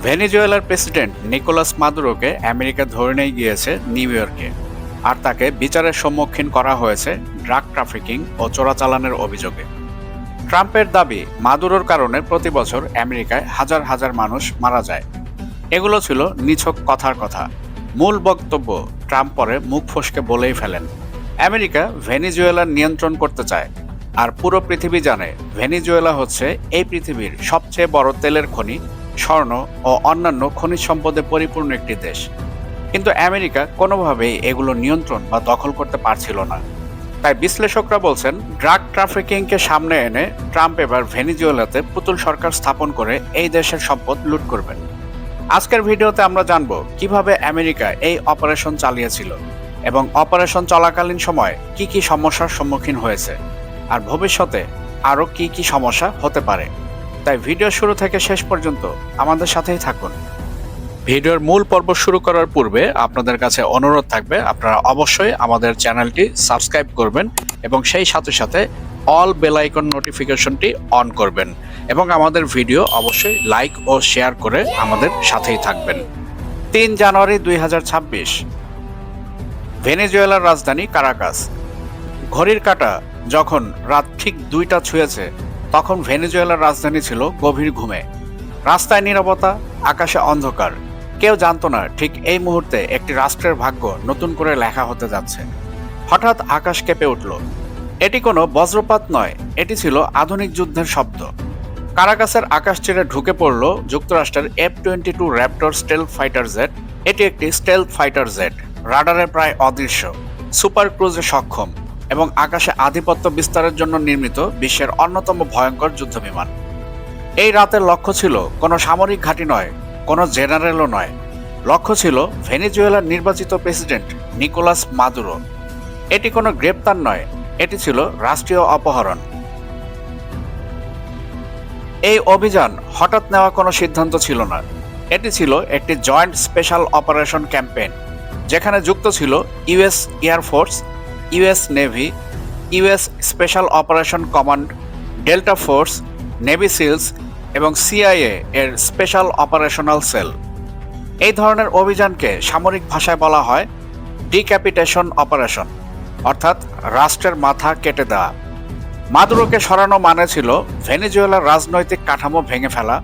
ভেনেজুয়েলার president Nicolas মাদুরোকে America ধরে নিয়ে গিয়েছে নিউ ইয়র্কে, আর তাকে বিচারের সম্মুখীন করা হয়েছে ড্রাগ ট্রাফিকিং ও চোরাচালানের অভিযোগে। ট্রাম্পের দাবি, মাদুরোর কারণে প্রতি বছর আমেরিকায় হাজার হাজার মানুষ মারা যায়। এগুলো ছিল নিছক কথার কথা। মূল বক্তব্য ট্রাম্প পরে মুখ ফসকে বলেই ফেলেন, আমেরিকা ভেনেজুয়েলার নিয়ন্ত্রণ করতে চায়, আর পুরো পৃথিবী জানে ভেনেজুয়েলা হচ্ছে এই পৃথিবীর সবচেয়ে বড় তেলের খনি, স্বর্ণ ও অন্যান্য খনিজ সম্পদে পরিপূর্ণ একটি দেশ। কিন্তু আমেরিকা কোনোভাবেই এগুলো নিয়ন্ত্রণ বা দখল করতে পারছিল না। তাই বিশ্লেষকরা বলছেন, ড্রাগ ট্রাফিকিংকে সামনে এনে ট্রাম্প এবার ভেনেজুয়েলাতে পুতুল সরকার স্থাপন করে এই দেশের সম্পদ লুট করবেন। আজকের ভিডিওতে আমরা জানব কিভাবে আমেরিকা এই অপারেশন চালিয়েছিল এবং অপারেশন চলাকালীন সময় কি কি সমস্যার সম্মুখীন হয়েছে, আর ভবিষ্যতে আরও কি কি সমস্যা হতে পারে। তাই ভিডিও শুরু থেকে শেষ পর্যন্ত আমাদের সাথেই থাকুন। ভিডিওর মূল পর্ব শুরু করার পূর্বে আপনাদের কাছে অনুরোধ থাকবে, আপনারা অবশ্যই আমাদের চ্যানেলটি সাবস্ক্রাইব করবেন এবং সেই সাথে সাথে অল বেল আইকন নোটিফিকেশনটি অন করবেন এবং আমাদের ভিডিও অবশ্যই লাইক ও শেয়ার করে আমাদের সাথেই থাকবেন। 3 জানুয়ারি 2026, ভেনেজুয়েলার রাজধানী কারাকাস। ঘড়ির কাঁটা যখন রাত ঠিক 2টা ছুঁয়েছে, তখন ভেনেজুয়েলার রাজধানী ছিল গভীর ঘুমে। রাস্তায় নীরবতা, আকাশে অন্ধকার। কেউ জানতো না ঠিক এই মুহূর্তে একটি রাষ্ট্রের ভাগ্য নতুন করে লেখা হতে যাচ্ছে। হঠাৎ আকাশ কেঁপে উঠল। এটি কোনো বজ্রপাত নয়, এটি ছিল আধুনিক যুদ্ধের শব্দ। কারাকাসের আকাশ ছেড়ে ঢুকে পড়ল যুক্তরাষ্ট্রের F-22 Raptor stealth fighter jet. এটি একটি স্টেলথ ফাইটার জেট, রাডারে প্রায় অদৃশ্য, সুপার ক্রুজে সক্ষম এবং আকাশে আধিপত্য বিস্তারের জন্য নির্মিত বিশ্বের অন্যতম ভয়ঙ্কর যুদ্ধবিমান। এই রাতের লক্ষ্য ছিল কোনো সামরিক ঘাঁটি নয়, কোনো জেনারেলও নয়। লক্ষ্য ছিল ভেনেজুয়েলার নির্বাচিত প্রেসিডেন্ট নিকোলাস মাদুরো। এটি কোনো গ্রেপ্তার নয়, এটি ছিল রাষ্ট্রীয় অপহরণ। এই অভিযান হঠাৎ নেওয়া কোনো সিদ্ধান্ত ছিল না। এটি ছিল একটি জয়েন্ট স্পেশাল অপারেশন ক্যাম্পেইন, যেখানে যুক্ত ছিল US air force, US navy, US special operation command, delta force, navy SEALs এবং সিআইএ এর স্পেশাল অপারেশনাল সেল। এই ধরনের অভিযানকে সামরিক ভাষায় বলা হয় ডিক্যাপিটেশন অপারেশন, অর্থাৎ রাষ্ট্রের মাথা কেটে দেওয়া। মাদুরোকে সরানো মানে ছিল ভেনেজুয়েলার রাজনৈতিক কাঠামো ভেঙে ফেলা,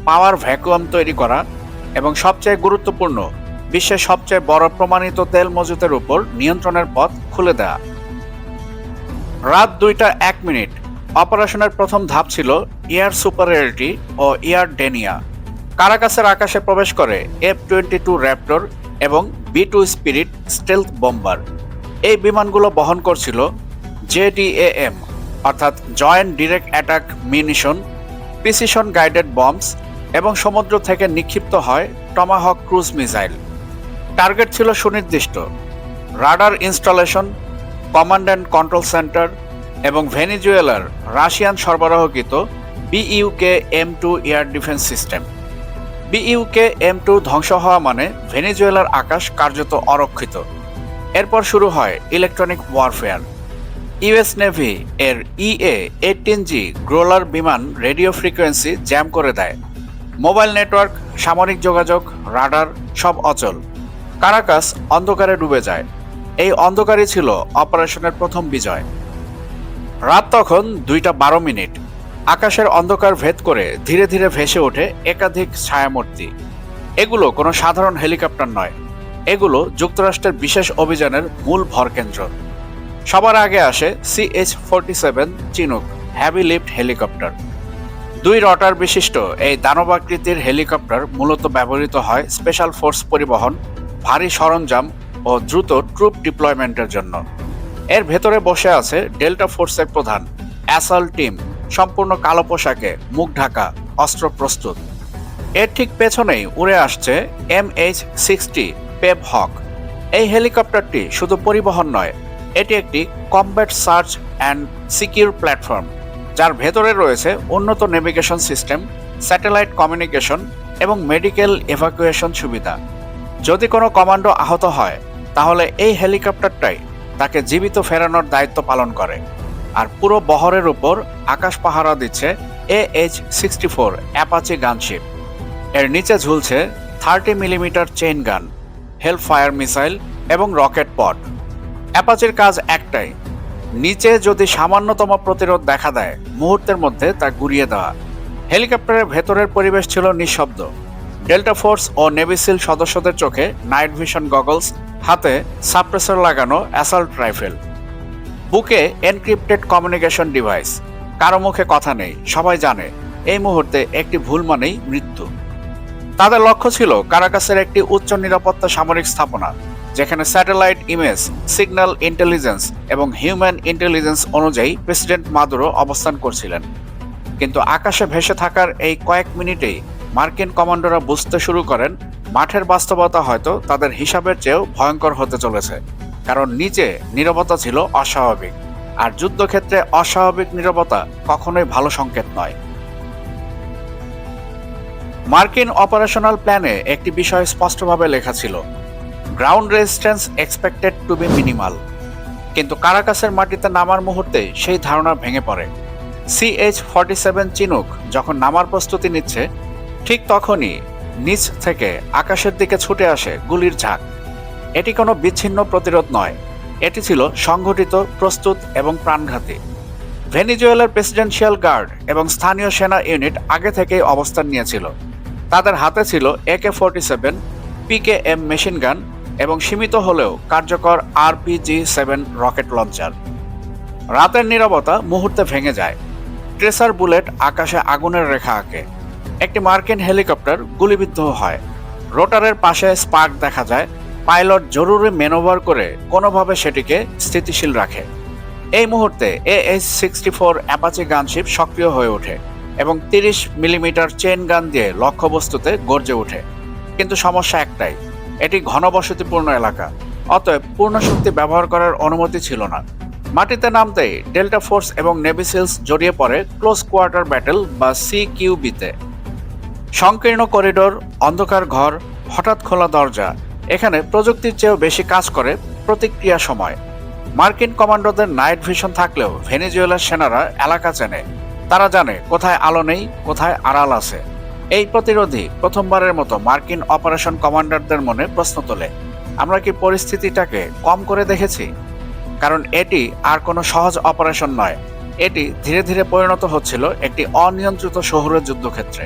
পাওয়ার ভ্যাকুয়াম তৈরি করা এবং সবচেয়ে গুরুত্বপূর্ণ, বিশ্বের সবচেয়ে বড় প্রমাণিত তেল মজুতের উপর নিয়ন্ত্রণের পথ খুলে দেয়া। রাত 2টা 1 মিনিট। অপারেশনের প্রথম ধাপ ছিল এয়ার সুপারিয়রিটি ও এয়ার ডেনিয়া। কারাকাসের আকাশে প্রবেশ করে F-22 র্যাপটর এবং B-2 স্পিরিট স্টেলথ বোম্বার। এই বিমানগুলো বহন করছিল JDAM, অর্থাৎ joint direct attack munition, precision guided bombs এবং সমুদ্র থেকে নিক্ষিপ্ত হয় টমাহক ক্রুজ মিসাইল। টার্গেট ছিল সুনির্দিষ্ট: radar installation, command and control centre এবং ভেনেজুয়েলার রাশিয়ান সরবরাহকৃত BUK M2 air defence system. BUK M2 ধ্বংস হওয়া মানে ভেনেজুয়েলার আকাশ কার্যত অরক্ষিত। এরপর শুরু হয় ইলেকট্রনিক ওয়ারফেয়ার। ইউএস নেভি এর EA-18G গ্রোলার বিমান রেডিও ফ্রিকোয়েন্সি জ্যাম করে দেয়। মোবাইল নেটওয়ার্ক, সামরিক যোগাযোগ, রাডার সব অচল। কারাকাস অন্ধকারে ডুবে যায়। এই অন্ধকারই ছিল অপারেশনের প্রথম বিজয়। রাত তখন 2টা 12 মিনিট। আকাশের অন্ধকার ভেদ করে ধীরে ধীরে ভেসে ওঠে একাধিক ছায়ামূর্তি। এগুলো কোনো সাধারণ হেলিকপ্টার নয়, এগুলো যুক্তরাষ্ট্রের বিশেষ অভিযানের মূল ভরকেন্দ্র। সবার আগে আসে CH-47 Chinook heavy lift helicopter. 2 rotor বিশিষ্ট এই দানবাকৃতির হেলিকপ্টার মূলত ব্যবহৃত হয় স্পেশাল ফোর্স পরিবহন, ভারী সরঞ্জাম ও দ্রুত ট্রুপ ডিপ্লয়মেন্টের জন্য। এর ভেতরে বসে আছে ডেল্টা ফোর্সের প্রধান, অ্যাসল্ট টিম, সম্পূর্ণ কালো পোশাকে, মুখ ঢাকা, অস্ত্র প্রস্তুত। এর ঠিক পেছনেই উড়ে আসছে MH-60 পেভ হক। এই হেলিকপ্টারটি শুধু পরিবহন নয়, এটি একটি combat search and secure platform, যার ভেতরে রয়েছে উন্নত নেভিগেশন সিস্টেম, স্যাটেলাইট কমিউনিকেশন এবং মেডিকেল এভাকুয়েশন সুবিধা। যদি কোনো কমান্ডো আহত হয়, তাহলে এই হেলিকপ্টারটাই তাকে জীবিত ফেরানোর দায়িত্ব পালন করে। আর পুরো বহরের উপর আকাশ পাহারা দিচ্ছে AH-64 অ্যাপাচি গানশিপ। এর নিচে ঝুলছে 30 মিলিমিটার চেইন গান, হেলফায়ার মিসাইল এবং রকেট পড। অ্যাপাচির কাজ একটাই, নিচে যদি সামান্যতম প্রতিরোধ দেখা দেয় মুহূর্তের মধ্যে তা গুড়িয়ে দেওয়া। হেলিকপ্টারের ভেতরের পরিবেশ ছিল নিঃশব্দ। ডেল্টা ফোর্স ও নেভি সিল সদস্যদের চোখে নাইট ভিশন গগলস, হাতে সাপ্রেসর লাগানো অ্যাসাল্ট রাইফেল, বুকে এনক্রিপ্টেড কমিউনিকেশন ডিভাইস। কারো মুখে কথা নেই, সবাই জানে এই মুহূর্তে একটি ভুল মানেই মৃত্যু। তাদের লক্ষ্য ছিল কারাকাসের একটি উচ্চ নিরাপত্তা সামরিক স্থাপনা, যেখানে স্যাটেলাইট ইমেজ, সিগন্যাল ইন্টেলিজেন্স এবং হিউম্যান ইন্টেলিজেন্স অনুযায়ী প্রেসিডেন্ট মাদুরো অবস্থান করছিলেন। কিন্তু আকাশে ভেসে থাকার এই কয়েক মিনিটেই মার্কিন কমান্ডোরা বুঝতে শুরু করেন মাঠের বাস্তবতা হয়তো তাদের হিসাবের চেয়েও ভয়ঙ্কর হতে চলেছে। কারণ নিচে নীরবতা ছিল অস্বাভাবিক, আর যুদ্ধক্ষেত্রে অস্বাভাবিক নীরবতা কখনোই ভালো সংকেত নয়। মার্কিন অপারেশনাল প্ল্যানে একটি বিষয় স্পষ্টভাবে লেখা ছিল, ground resistance expected to be minimal. কিন্তু কারাকাসের মাটিতে নামার মুহূর্তে সেই ধারণা ভেঙে পড়ে। CH-47 চিনুক যখন নামার প্রস্তুতি নিচ্ছে, ঠিক তখনই নিচ থেকে আকাশের দিকে ছুটে আসে গুলির ঝাঁক। এটি কোনো বিচ্ছিন্ন প্রতিরোধ নয়, এটি ছিল সংগঠিত, প্রস্তুত এবং প্রাণঘাতী। ভেনিজুয়েলার প্রেসিডেন্সিয়াল গার্ড এবং স্থানীয় সেনা ইউনিট আগে থেকেই অবস্থান নিয়েছিল। তাদের হাতে ছিল AK-47, PKM মেশিন গান এবং সীমিত হলেও কার্যকর RPG-7 রকেট লঞ্চার। রাতের নীরবতা মুহূর্তে ভেঙে যায়। ট্রেসার বুলেট আকাশে আগুনের রেখা আঁকে। একটি মার্কিন হেলিকপ্টার গুলিবিদ্ধ হয়। রোটারের পাশে স্পার্ক দেখা যায়। পাইলট জরুরি ম্যানোভার করে কোনোভাবে সেটিকে স্থিতিশীল রাখে। এই মুহূর্তে AH-64 অ্যাপাচি গানশিপ সক্রিয় হয়ে ওঠে এবং 30 মিলিমিটার চেইন গান দিয়ে লক্ষ্যবস্তুতে গর্জে ওঠে। কিন্তু সমস্যা একটাই, এটি ঘনবসতিপূর্ণ এলাকা, অতএব পূর্ণ শক্তি ব্যবহার করার অনুমতি ছিল না। মাটিতে নামতেই ডেল্টা ফোর্স এবং নেভি সিলস জড়িয়ে পড়ে ক্লোজ কোয়ার্টার ব্যাটেল বা CQB-তে। সংকীর্ণ করিডোর, অন্ধকার ঘর, হঠাৎ খোলা দরজা, এখানে প্রযুক্তির চেয়েও বেশি কাজ করে প্রতিক্রিয়া সময়। মার্কিন কমান্ডোদের নাইট ভিশন থাকলেও ভেনেজুয়েলার সেনারা এলাকা চেনে। তারা জানে কোথায় আলো নেই, কোথায় আড়াল আছে। এই প্রতিরোধী প্রথমবারের মতো মার্কিন অপারেশন কমান্ডারদের মনে প্রশ্ন তোলে, আমরা কি পরিস্থিতিটাকে কম করে দেখেছি? কারণ এটি আর কোনো সহজ অপারেশন নয়, এটি ধীরে ধীরে পরিণত হচ্ছিল একটি অনিয়ন্ত্রিত শহুরে যুদ্ধক্ষেত্রে।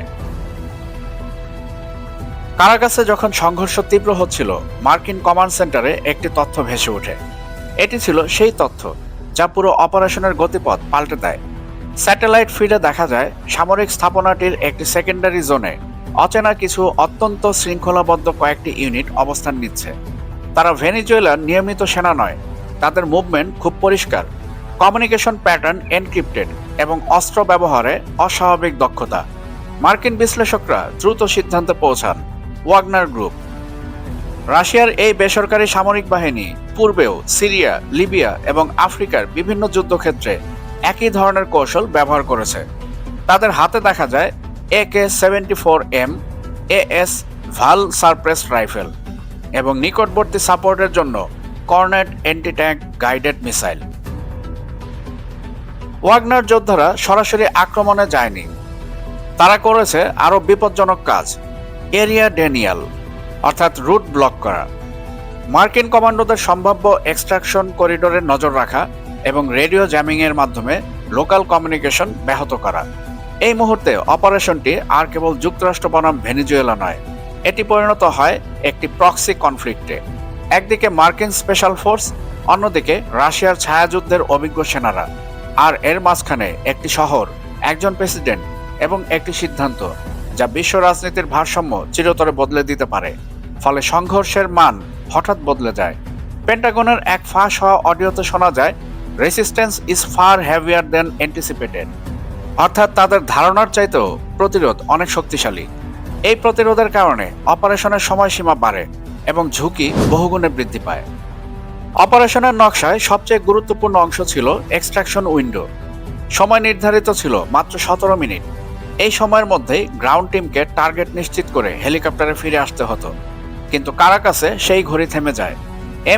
কারাকাসে যখন সংঘর্ষ তীব্র হচ্ছিল, মার্কিন কমান্ড সেন্টারে একটি তথ্য ভেসে ওঠে। এটি ছিল সেই তথ্য যা পুরো অপারেশনের গতিপথ পাল্টে দেয়। স্যাটেলাইট ফিডে দেখা যায় সামরিক স্থাপনাটির একটি সেকেন্ডারি জোনে অচেনা কিছু অত্যন্ত শৃঙ্খলাবদ্ধ কয়েকটি ইউনিট অবস্থান নিচ্ছে। তারা ভেনিজুয়েলার নিয়মিত সেনা নয়, তাদের মুভমেন্ট খুব পরিষ্কার, কমিউনিকেশন প্যাটার্ন এনক্রিপ্টেড এবং অস্ত্র ব্যবহারে অস্বাভাবিক দক্ষতা। মার্কিন বিশ্লেষকরা দ্রুত সিদ্ধান্তে পৌঁছান, ওয়াগনার গ্রুপ। রাশিয়ার এই বেসরকারি সামরিক বাহিনী পূর্বেও সিরিয়া, লিবিয়া এবং আফ্রিকার বিভিন্ন যুদ্ধক্ষেত্রে একই ধরনের কৌশল ব্যবহার করেছে। তাদের হাতে দেখা যায় AK-74M AS ভাল সারপ্রেস রাইফেল এবং নিকটবর্তী সাপোর্টের জন্য Kornet anti tank guided missile. Wagner যোদ্ধারা সরাসরি আক্রমণে যায়নি, তারা করেছে আরও বিপজ্জনক কাজ, এরিয়া ডেনিয়াল, অর্থাৎ রুট ব্লক করা, মার্কিন কমান্ডোদের সম্ভাব্য এক্সট্রাকশন করিডোরে নজর রাখা এবং রেডিও জ্যামিংয়ের মাধ্যমে লোকাল কমিউনিকেশন ব্যাহত করা। এই মুহূর্তে অপারেশনটি আর কেবল যুক্তরাষ্ট্র বনাম ভেনেজুয়েলা নয়, এটি পরিণত হয় একটি প্রক্সি কনফ্লিক্টে। একদিকে মার্কিন স্পেশাল ফোর্স, অন্যদিকে রাশিয়ার ছায়াযুদ্ধের অভিজ্ঞ সেনারা, আর এর মাঝখানে একটি শহর, একজন প্রেসিডেন্ট এবং একটি সিদ্ধান্ত যা বিশ্ব রাজনীতির ভারসাম্য চিরতরে বদলে দিতে পারে। ফলে সংঘর্ষের মান হঠাৎ বদলে যায়। পেন্টাগনের এক ফাঁস হওয়া অডিওতে শোনা যায়, resistance is far heavier than anticipated, অর্থাৎ তাদের ধারণার চাইতেও প্রতিরোধ অনেক শক্তিশালী। এই প্রতিরোধের কারণে অপারেশনের সময়সীমা বাড়ে এবং ঝুঁকি বহুগুণে বৃদ্ধি পায়। অপারেশনের নকশায় সবচেয়ে গুরুত্বপূর্ণ অংশ ছিল এক্সট্রাকশন উইন্ডো। সময় নির্ধারিত ছিল মাত্র 17 মিনিট। এই সময়ের মধ্যেই গ্রাউন্ড টিমকে টার্গেট নিশ্চিত করে হেলিকপ্টারে ফিরে আসতে হতো। কিন্তু কারাকাসে সেই ঘড়ি থেমে যায়।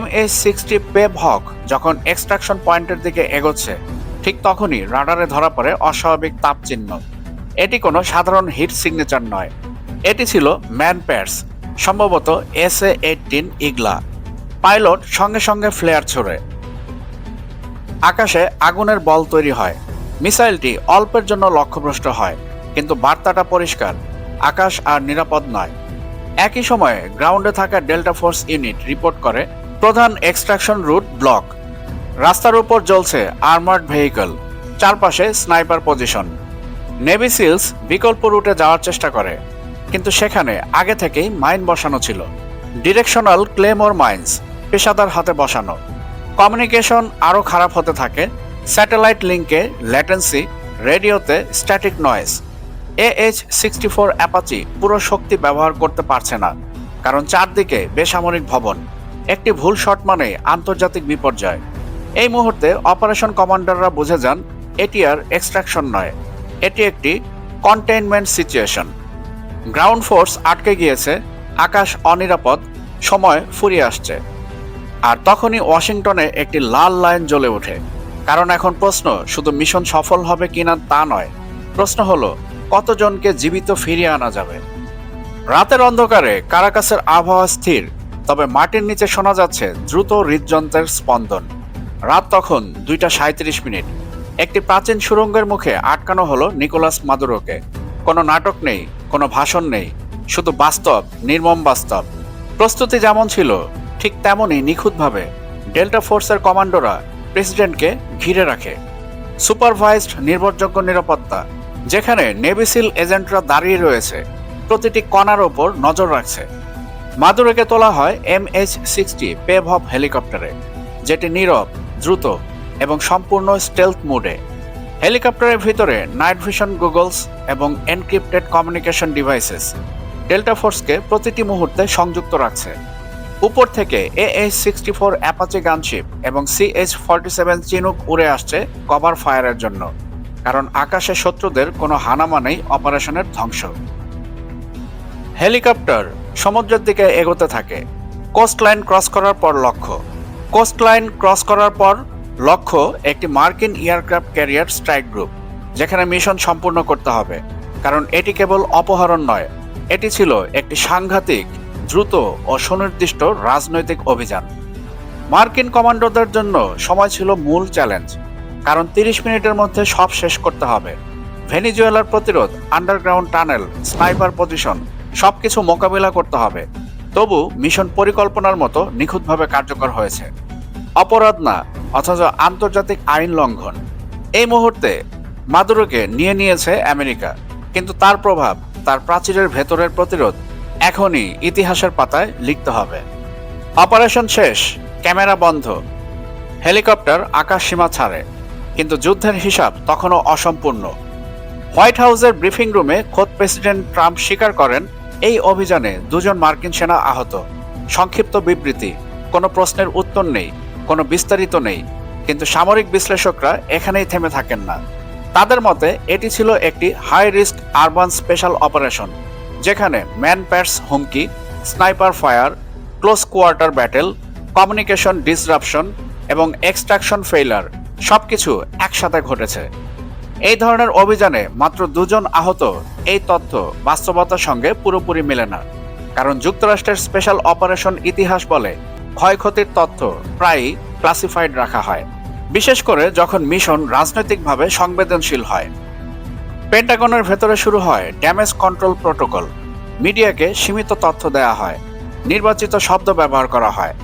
MH-60 পেভ হক যখন এক্সট্রাকশন পয়েন্টের দিকে এগোচ্ছে, ঠিক তখনই রাডারে ধরা পড়ে অস্বাভাবিক তাপ চিহ্ন। এটি কোনো সাধারণ হিট সিগনেচার নয়, এটি ছিল ম্যান প্যাডস, সম্ভবত SA-18 ইগলা। পাইলট সঙ্গে সঙ্গে ফ্লেয়ার ছোড়ে, আকাশে আগুনের বল তৈরি হয়। মিসাইলটি অল্পের জন্য লক্ষ্যভ্রষ্ট হয়, কিন্তু বার্তাটা পরিষ্কার, আকাশ আর নিরাপদ নয়। একই সময়ে গ্রাউন্ডে থাকা ডেল্টা ফোর্স ইউনিট রিপোর্ট করে প্রধান এক্সট্রাকশন রুট ব্লক। রাস্তার উপর জ্বলছে আর্মার্ড ভেহিকল, চারপাশে স্নাইপার পজিশন। নেভি সিলস বিকল্প রুটে যাওয়ার চেষ্টা করে, কিন্তু সেখানে আগে থেকেই মাইন বসানো ছিল। ডিরেকশনাল ক্লেমোর মাইন্স পেশাদার হাতে বসানো। কমিউনিকেশন আরও খারাপ হতে থাকে। স্যাটেলাইট লিঙ্কে ল্যাটেন্সি, রেডিওতে স্ট্যাটিক নয়েজ। AH-64 অ্যাপাচি পুরো শক্তি ব্যবহার করতে পারছে না, কারণ চারদিকে বেসামরিক ভবন। একটি ভুল শট মানে আন্তর্জাতিক বিপর্যয়। এই মুহূর্তে অপারেশন কমান্ডাররা বুঝে যান এটি আর এক্সট্রাকশন নয়, এটি একটি কন্টেইনমেন্ট সিচুয়েশন। গ্রাউন্ড ফোর্স আটকে গিয়েছে, আকাশ অনিরাপদ, সময় ফুরিয়ে আসছে। আর তখনই ওয়াশিংটনে একটি লাল লাইন জ্বলে ওঠে। কারণ এখন প্রশ্ন শুধু মিশন সফল হবে কিনা তা নয়, প্রশ্ন হলো কতজনকে জীবিত ফিরিয়ে আনা যাবে। রাতের অন্ধকারে কারাকাসের আবহাওয়া স্থির, তবে মাটির নিচে শোনা যাচ্ছে দ্রুত হৃদযন্ত্রের স্পন্দন। রাত তখন 2:37। একটি প্রাচীন সুড়ঙ্গের মুখে আটকানো হলো নিকোলাস মাদুরোকে। কোনো নাটক নেই, কোনো ভাষণ নেই, শুধু বাস্তব, নির্মম বাস্তব। প্রস্তুতি যেমন ছিল ঠিক তেমনই নিখুঁতভাবে ডেল্টা ফোর্সের কমান্ডোরা প্রেসিডেন্টকে ঘিরে রাখে। সুপারভাইজড নির্ভরযোগ্য নিরাপত্তা, যেখানে নেভি সিল এজেন্টরা দাঁড়িয়ে রয়েছে, প্রতিটি কণার ওপর নজর রাখছে। মাদুরোকে তোলা হয় MH-60 পেভভ হেলিকপ্টারে, যেটি নীরব, দ্রুত এবং সম্পূর্ণ স্টেলথ মোডে। হেলিকপ্টারের ভিতরে নাইট ভিশন গুগলস এবং এনক্রিপ্টেড কমিউনিকেশন ডিভাইসেস ডেল্টা ফোর্সকে প্রতিটি মুহূর্তে সংযুক্ত রাখছে। উপর থেকে AH-64 অ্যাপাচি গানশিপ এবং CH-47 চিনুক উড়ে আসছে কভার ফায়ারের জন্য, কারণ আকাশে শত্রুদের কোনো হানামা নেই অপারেশনের ধ্বংস। হেলিকপ্টার সমুদ্রের দিকে এগোতে থাকে। কোস্টলাইন ক্রস করার পর লক্ষ্য। কোস্টলাইন ক্রস করার পর লক্ষ্য একটি মার্কিন এয়ারক্রাফট ক্যারিয়ার স্ট্রাইক গ্রুপ, যেখানে মিশন সম্পূর্ণ করতে হবে। কারণ এটি কেবল অপহরণ নয়, এটি ছিল একটি সাংঘাতিক, দ্রুত ও সুনির্দিষ্ট রাজনৈতিক অভিযান। মার্কিন কমান্ডোদের জন্য সময় ছিল মূল চ্যালেঞ্জ, কারণ 30 মিনিটের মধ্যে সব শেষ করতে হবে। ভেনিজুয়েলার প্রতিরোধ, আন্ডারগ্রাউন্ড টানেল, স্নাইপার পজিশন সবকিছু মোকাবিলা করতে হবে। তবু মিশন পরিকল্পনার মতো নিখুঁতভাবে কার্যকর হয়েছে। অপরাধ না, অথচ আন্তর্জাতিক আইন লঙ্ঘন। এই মুহূর্তে মাদুরোকে নিয়ে নিয়েছে আমেরিকা, কিন্তু তার প্রভাব, তার প্রাচীরের ভেতরের প্রতিরোধ এখনই ইতিহাসের পাতায় লিখতে হবে। অপারেশন শেষ, ক্যামেরা বন্ধ, হেলিকপ্টার আকাশ সীমা ছাড়ে, কিন্তু যুদ্ধের হিসাব তখনও অসম্পূর্ণ। হোয়াইট হাউসের ব্রিফিং রুমে খোদ প্রেসিডেন্ট ট্রাম্প স্বীকার করেন এই অভিযানে 2 মার্কিন সেনা আহত। সংক্ষিপ্ত বিবৃতি, কোনো প্রশ্নের উত্তর নেই, কোনো বিস্তারিত নেই। কিন্তু সামরিক বিশ্লেষকরা এখানেই থেমে থাকেন না। তাদের মতে এটি ছিল একটি high risk urban special operation, যেখানে ম্যান প্যাডস হুমকি, sniper fire, close quarter battle, communication disruption এবং এক্সট্রাকশন ফেইলার সবকিছু একসাথে ঘটেছে। এই ধরনের অভিযানে মাত্র 2 আহত, এই তথ্য বাস্তবতার সঙ্গে পুরোপুরি মেলে না। কারণ যুক্তরাষ্ট্রের স্পেশাল অপারেশন ইতিহাস বলে ক্ষয়ক্ষতির তথ্য প্রায়ই ক্লাসিফাইড রাখা হয়, বিশেষ করে যখন মিশন রাজনৈতিকভাবে সংবেদনশীল হয়। পেন্টাগনের ভেতরে শুরু হয় ড্যামেজ কন্ট্রোল প্রোটোকল। মিডিয়াকে সীমিত তথ্য দেওয়া হয়, নির্বাচিত শব্দ ব্যবহার করা হয়,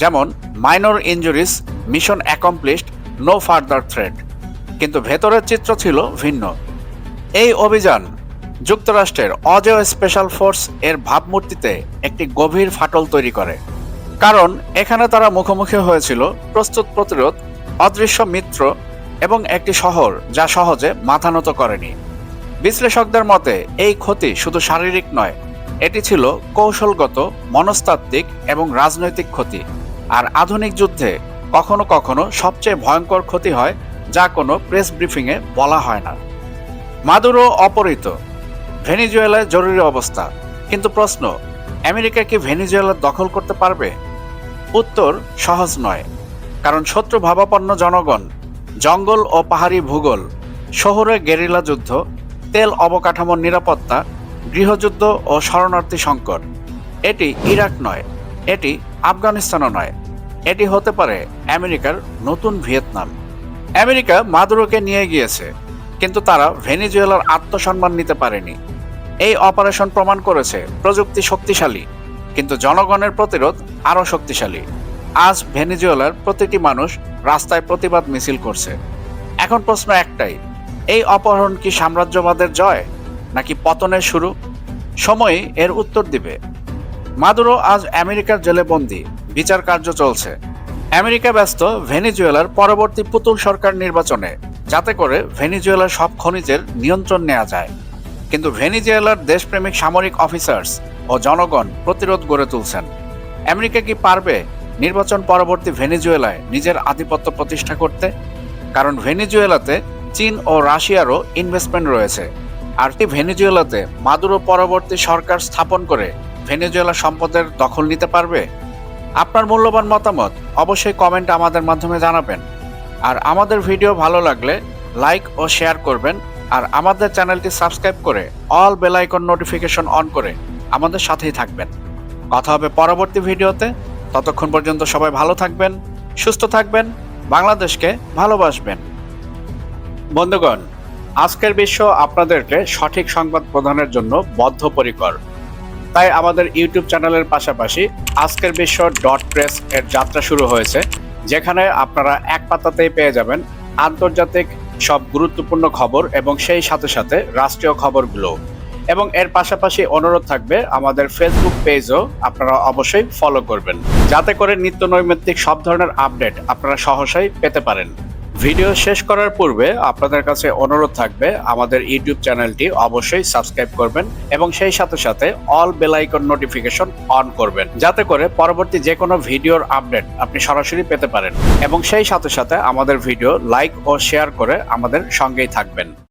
যেমন minor injuries, mission accomplished, no further threat. কিন্তু ভেতরের চিত্র ছিল ভিন্ন। এই অভিযান যুক্তরাষ্ট্রের অজেয় স্পেশাল ফোর্স এর ভাবমূর্তিতে একটি গভীর ফাটল তৈরি করে। কারণ এখানে তারা মুখোমুখি হয়েছিল প্রস্তুত প্রতিরোধ, অদৃশ্য মিত্র এবং একটি শহর যা সহজে মাথা নত করেনি। বিশ্লেষকদের মতে এই ক্ষতি শুধু শারীরিক নয়, এটি ছিল কৌশলগত, মনস্তাত্ত্বিক এবং রাজনৈতিক ক্ষতি। আর আধুনিক যুদ্ধে কখনো কখনো সবচেয়ে ভয়ঙ্কর ক্ষতি হয় যা কোনো প্রেস ব্রিফিংয়ে বলা হয় না। মাদুরো অপহৃত, ভেনিজুয়েলায় জরুরি অবস্থা। কিন্তু প্রশ্ন, আমেরিকা কি ভেনিজুয়েলা দখল করতে পারবে? উত্তর সহজ নয়, কারণ শত্রু ভাবাপন্ন জনগণ, জঙ্গল ও পাহাড়ি ভূগোল, শহরে গেরিলা যুদ্ধ, তেল অবকাঠামোর নিরাপত্তা গৃহযুদ্ধ ও শরণার্থী সংকট। এটি ইরাক নয়, এটি আফগানিস্তানও নয়, এটি হতে পারে আমেরিকার নতুন ভিয়েতনাম। আমেরিকা মাদুরোকে নিয়ে গিয়েছে, কিন্তু তারা ভেনেজুয়েলার আত্মসম্মান নিতে পারেনি। এই অপারেশন প্রমাণ করেছে প্রযুক্তি শক্তিশালী, কিন্তু জনগণের প্রতিরোধ আরও শক্তিশালী। আজ ভেনেজুয়েলার প্রতিটি মানুষ রাস্তায় প্রতিবাদ মিছিল করছে। এখন প্রশ্ন একটাই, এই অপহরণ কি সাম্রাজ্যবাদের জয় নাকি পতনের শুরু? সময়ই এর উত্তর দিবে। মাদুরো আজ আমেরিকার জেলে বন্দী, বিচার কার্য চলছে। আমেরিকা ব্যস্ত ভেনেজুয়েলার পরবর্তী পুতুল সরকার নির্বাচনে, যাতে করে ভেনেজুয়েলার সব খনিজের নিয়ন্ত্রণ নেওয়া যায়। কিন্তু ভেনেজুয়েলার দেশপ্রেমিক সামরিক অফিসার্স ও জনগণ প্রতিরোধ গড়ে তুলছেন। আমেরিকা কি পারবে নির্বাচন পরবর্তী ভেনেজুয়েলায় নিজের আধিপত্য প্রতিষ্ঠা করতে? কারণ ভেনেজুয়েলাতে চীন ও রাশিয়ারও ইনভেস্টমেন্ট রয়েছে। আর কি ভেনেজুয়েলাতে মাদুরো পরবর্তী সরকার স্থাপন করে ভেনেজুয়েলা সম্পদের দখল নিতে পারবে? আপনার মূল্যবান মতামত অবশ্যই কমেন্টে আমাদের মাধ্যমে জানাবেন। আর আমাদের ভিডিও ভালো লাগলে লাইক ও শেয়ার করবেন। আর আমাদের চ্যানেলটি সাবস্ক্রাইব করে all bell icon notification on করে আমাদের সাথেই থাকবেন। কথা হবে পরবর্তী ভিডিওতে। ততক্ষণ পর্যন্ত সবাই ভালো থাকবেন, সুস্থ থাকবেন, বাংলাদেশকে ভালোবাসবেন। বন্ধুগণ, আজকের বিশ্ব আপনাদেরকে সঠিক সংবাদ প্রদানের জন্য বদ্ধপরিকর। তাই আমাদের ইউটিউব চ্যানেলের পাশাপাশি আজকের বিশ্ব .প্রেস এর যাত্রা শুরু হয়েছে, যেখানে আপনারা এক পাতাতেই পেয়ে যাবেন আন্তর্জাতিক সব গুরুত্বপূর্ণ খবর এবং সেই সাথে সাথে রাষ্ট্রীয় খবরগুলো। এবং এর পাশাপাশি অনুরোধ থাকবে আমাদের ফেসবুক পেজও আপনারা অবশ্যই ফলো করবেন, যাতে করে নিত্য নৈমিত্তিক সব ধরনের আপডেট আপনারা সহসাই পেতে পারেন। ভিডিও শেষ করার পূর্বে আপনাদের কাছে অনুরোধ থাকবে আমাদের ইউটিউব চ্যানেলটি অবশ্যই সাবস্ক্রাইব করবেন এবং সেই সাথে সাথে all bell icon notification on করবেন, যাতে করে পরবর্তী যে কোনো ভিডিওর আপডেট আপনি সরাসরি পেতে পারেন। এবং সেই সাথে সাথে আমাদের ভিডিও লাইক ও শেয়ার করে আমাদের সঙ্গেই থাকবেন।